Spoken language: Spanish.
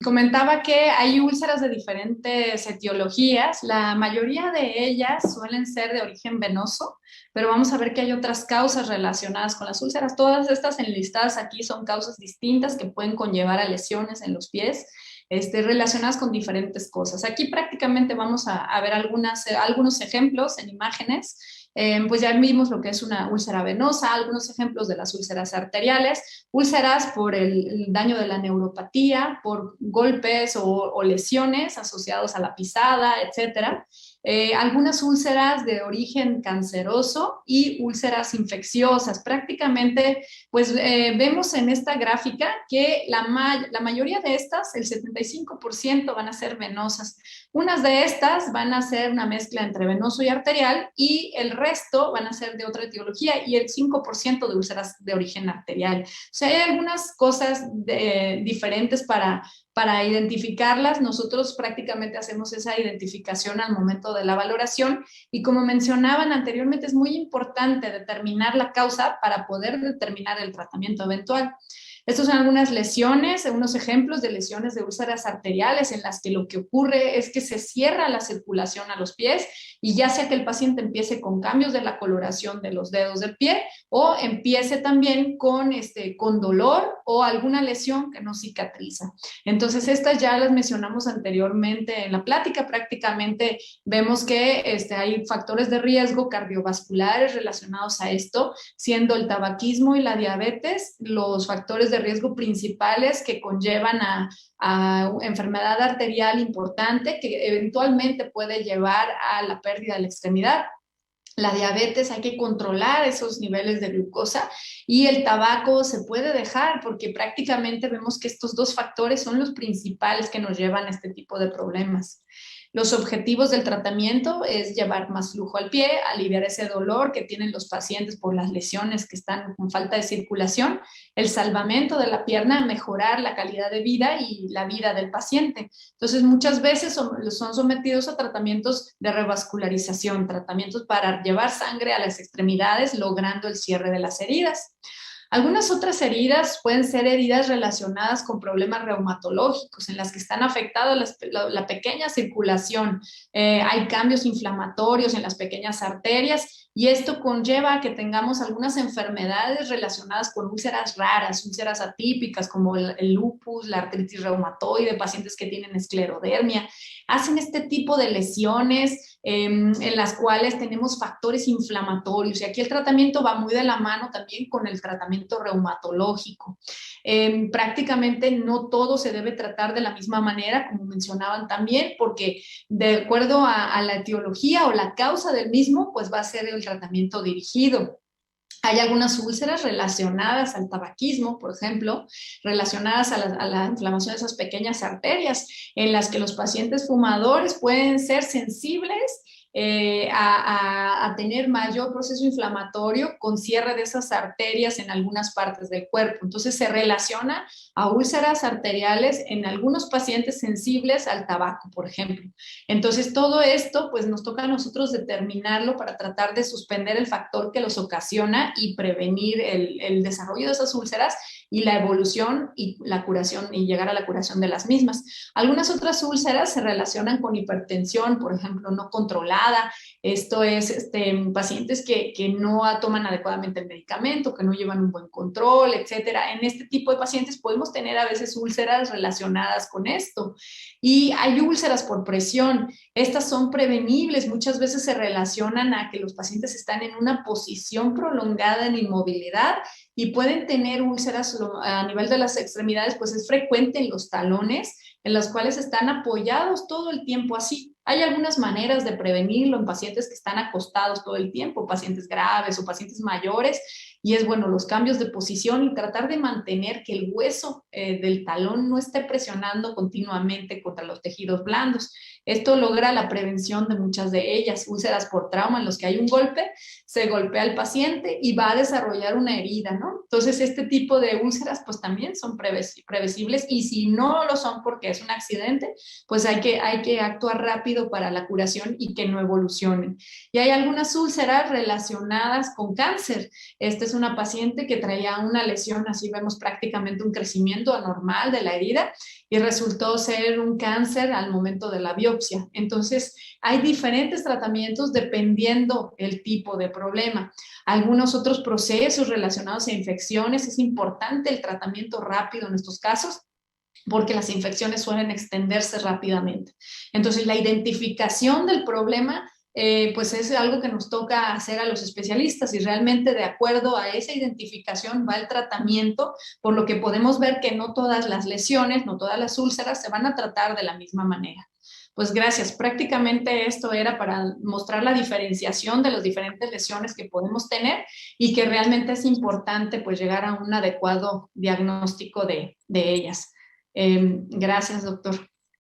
Comentaba que hay úlceras de diferentes etiologías. La mayoría de ellas suelen ser de origen venoso, pero vamos a ver que hay otras causas relacionadas con las úlceras. Todas estas enlistadas aquí son causas distintas que pueden conllevar a lesiones en los pies, relacionadas con diferentes cosas. Aquí prácticamente vamos a ver algunos ejemplos en imágenes. Pues ya vimos lo que es una úlcera venosa, algunos ejemplos de las úlceras arteriales, úlceras por el daño de la neuropatía, por golpes o lesiones asociados a la pisada, etcétera. Algunas úlceras de origen canceroso y úlceras infecciosas. Prácticamente, pues vemos en esta gráfica que la mayoría de estas, el 75% van a ser venosas. Unas de estas van a ser una mezcla entre venoso y arterial y el resto van a ser de otra etiología y el 5% de úlceras de origen arterial. O sea, hay algunas cosas diferentes para identificarlas. Nosotros prácticamente hacemos esa identificación al momento de la valoración y como mencionaban anteriormente, es muy importante determinar la causa para poder determinar el tratamiento eventual. Estos son algunas lesiones, unos ejemplos de lesiones de úlceras arteriales en las que lo que ocurre es que se cierra la circulación a los pies y ya sea que el paciente empiece con cambios de la coloración de los dedos del pie o empiece también con dolor o alguna lesión que no cicatriza. Entonces, estas ya las mencionamos anteriormente en la plática. Prácticamente vemos que hay factores de riesgo cardiovasculares relacionados a esto, siendo el tabaquismo y la diabetes los factores de riesgo principales que conllevan a enfermedad arterial importante que eventualmente puede llevar a la pérdida de la extremidad. La diabetes hay que controlar esos niveles de glucosa y el tabaco se puede dejar porque prácticamente vemos que estos dos factores son los principales que nos llevan a este tipo de problemas. Los objetivos del tratamiento es llevar más flujo al pie, aliviar ese dolor que tienen los pacientes por las lesiones que están con falta de circulación, el salvamento de la pierna, mejorar la calidad de vida y la vida del paciente. Entonces, muchas veces son sometidos a tratamientos de revascularización, tratamientos para llevar sangre a las extremidades, logrando el cierre de las heridas. Algunas otras heridas pueden ser heridas relacionadas con problemas reumatológicos en las que están afectadas la pequeña circulación. Hay cambios inflamatorios en las pequeñas arterias y esto conlleva a que tengamos algunas enfermedades relacionadas con úlceras raras, úlceras atípicas como el lupus, la artritis reumatoide, pacientes que tienen esclerodermia. Hacen este tipo de lesiones en las cuales tenemos factores inflamatorios y aquí el tratamiento va muy de la mano también con el tratamiento reumatológico. Prácticamente no todo se debe tratar de la misma manera, como mencionaban también, porque de acuerdo a la etiología o la causa del mismo, pues va a ser el tratamiento dirigido. Hay algunas úlceras relacionadas al tabaquismo, por ejemplo, relacionadas a la inflamación de esas pequeñas arterias, en las que los pacientes fumadores pueden ser sensibles a tener mayor proceso inflamatorio con cierre de esas arterias en algunas partes del cuerpo. Entonces se relaciona a úlceras arteriales en algunos pacientes sensibles al tabaco, por ejemplo. Entonces todo esto pues nos toca a nosotros determinarlo para tratar de suspender el factor que los ocasiona y prevenir el desarrollo de esas úlceras y la evolución y la curación y llegar a la curación de las mismas. Algunas otras úlceras se relacionan con hipertensión, por ejemplo, no controlada. Esto es pacientes que no toman adecuadamente el medicamento, que no llevan un buen control, etcétera. En este tipo de pacientes podemos tener a veces úlceras relacionadas con esto. Y hay úlceras por presión. Estas son prevenibles. Muchas veces se relacionan a que los pacientes están en una posición prolongada en inmovilidad y pueden tener úlceras a nivel de las extremidades, pues es frecuente en los talones, en los cuales están apoyados todo el tiempo así. Hay algunas maneras de prevenirlo en pacientes que están acostados todo el tiempo, pacientes graves o pacientes mayores, y es bueno los cambios de posición y tratar de mantener que el hueso del talón no esté presionando continuamente contra los tejidos blandos. Esto logra la prevención de muchas de ellas, úlceras por trauma en los que hay un golpe, se golpea al paciente y va a desarrollar una herida, ¿no? Entonces, este tipo de úlceras pues también son previsibles y si no lo son porque es un accidente, pues hay que actuar rápido para la curación y que no evolucionen. Y hay algunas úlceras relacionadas con cáncer. Esta es una paciente que traía una lesión, así vemos prácticamente un crecimiento anormal de la herida y resultó ser un cáncer al momento de la biopsia. Entonces, hay diferentes tratamientos dependiendo el tipo de problema. Algunos otros procesos relacionados a infecciones, es importante el tratamiento rápido en estos casos porque las infecciones suelen extenderse rápidamente. Entonces, la identificación del problema pues es algo que nos toca hacer a los especialistas y realmente de acuerdo a esa identificación va el tratamiento, por lo que podemos ver que no todas las lesiones, no todas las úlceras se van a tratar de la misma manera. Pues gracias, prácticamente esto era para mostrar la diferenciación de las diferentes lesiones que podemos tener y que realmente es importante pues llegar a un adecuado diagnóstico de ellas. Gracias, doctor.